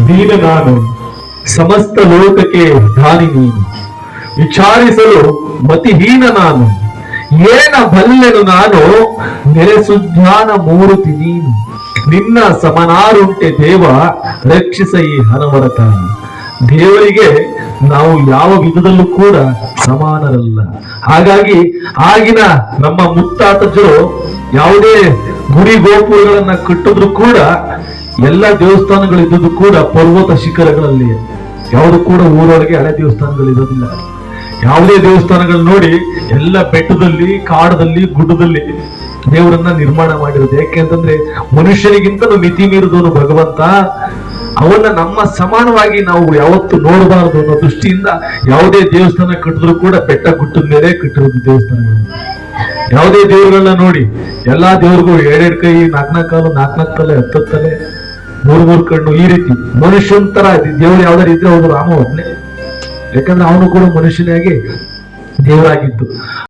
ದೀನ ನಾನು, ಸಮಸ್ತ ಲೋಕಕ್ಕೆ ದಾನಿ ನೀನು. ವಿಚಾರಿಸಲು ಮತಿಹೀನ ನಾನು, ಏನ ಬಲ್ಲೆನು ನಾನು, ನೆಲೆಸುಜ್ಞಾನ ಮೂರ್ತಿ ನೀನು. ನಿನ್ನ ಸಮನಾರುಂಟೆ ದೇವ, ರಕ್ಷಿಸ ಈ ಹನವರತ. ದೇವರಿಗೆ ನಾವು ಯಾವ ವಿಧದಲ್ಲೂ ಕೂಡ ಸಮಾನರಲ್ಲ. ಹಾಗಾಗಿ ಆಗಿನ ನಮ್ಮ ಮುತ್ತಾತಜರು ಯಾವುದೇ ಗುಡಿ ಗೋಪುರಗಳನ್ನ ಕಟ್ಟಿದ್ರು ಕೂಡ ಎಲ್ಲ ದೇವಸ್ಥಾನಗಳು ಇದ್ದುದು ಕೂಡ ಪರ್ವತ ಶಿಖರಗಳಲ್ಲಿ, ಯಾವುದು ಕೂಡ ಊರೊಳಗೆ ಹಳೆ ದೇವಸ್ಥಾನಗಳು ಇರೋದಿಲ್ಲ. ಯಾವುದೇ ದೇವಸ್ಥಾನಗಳು ನೋಡಿ ಎಲ್ಲ ಬೆಟ್ಟದಲ್ಲಿ, ಕಾಡದಲ್ಲಿ, ಗುಡ್ಡದಲ್ಲಿ ದೇವರನ್ನ ನಿರ್ಮಾಣ ಮಾಡಿರೋದು. ಯಾಕೆಂತಂದ್ರೆ ಮನುಷ್ಯನಿಗಿಂತಲೂ ಮಿತಿ ಮೀರಿದವನು ಭಗವಂತ. ಅವನ್ನ ನಮ್ಮ ಸಮಾನವಾಗಿ ನಾವು ಯಾವತ್ತು ನೋಡಬಾರದು ಅನ್ನೋ ದೃಷ್ಟಿಯಿಂದ ಯಾವುದೇ ದೇವಸ್ಥಾನ ಕಟ್ಟಿದ್ರು ಕೂಡ ಬೆಟ್ಟ ಗುಟ್ಟದ ಮೇಲೆ ಕಟ್ಟಿರೋದು ದೇವಸ್ಥಾನಗಳು. ಯಾವುದೇ ದೇವರುಗಳನ್ನ ನೋಡಿ, ಎಲ್ಲಾ ದೇವ್ರಿಗೂ ಎರಡೆರಡು ಕೈ, ನಾಲ್ಕನಾಲ್ಕು ಕಾಲು, ನಾಲ್ಕನಾಲ್ಕು ತಲೆ, ಹತ್ತತ್ತು ತಲೆ, ಮೂರು ಕಣ್ಣು, ಈ ರೀತಿ ಮನುಷ್ಯನ ತರ ದೇವ್ರು ಯಾವ್ದಾರು ಇದ್ರೆ ಅವ್ರು ರಾಮ ಒಬ್ನೇ. ಯಾಕಂದ್ರೆ ಅವನು ಕೂಡ ಮನುಷ್ಯನಾಗಿ ದೇವರಾಗಿದ್ದು.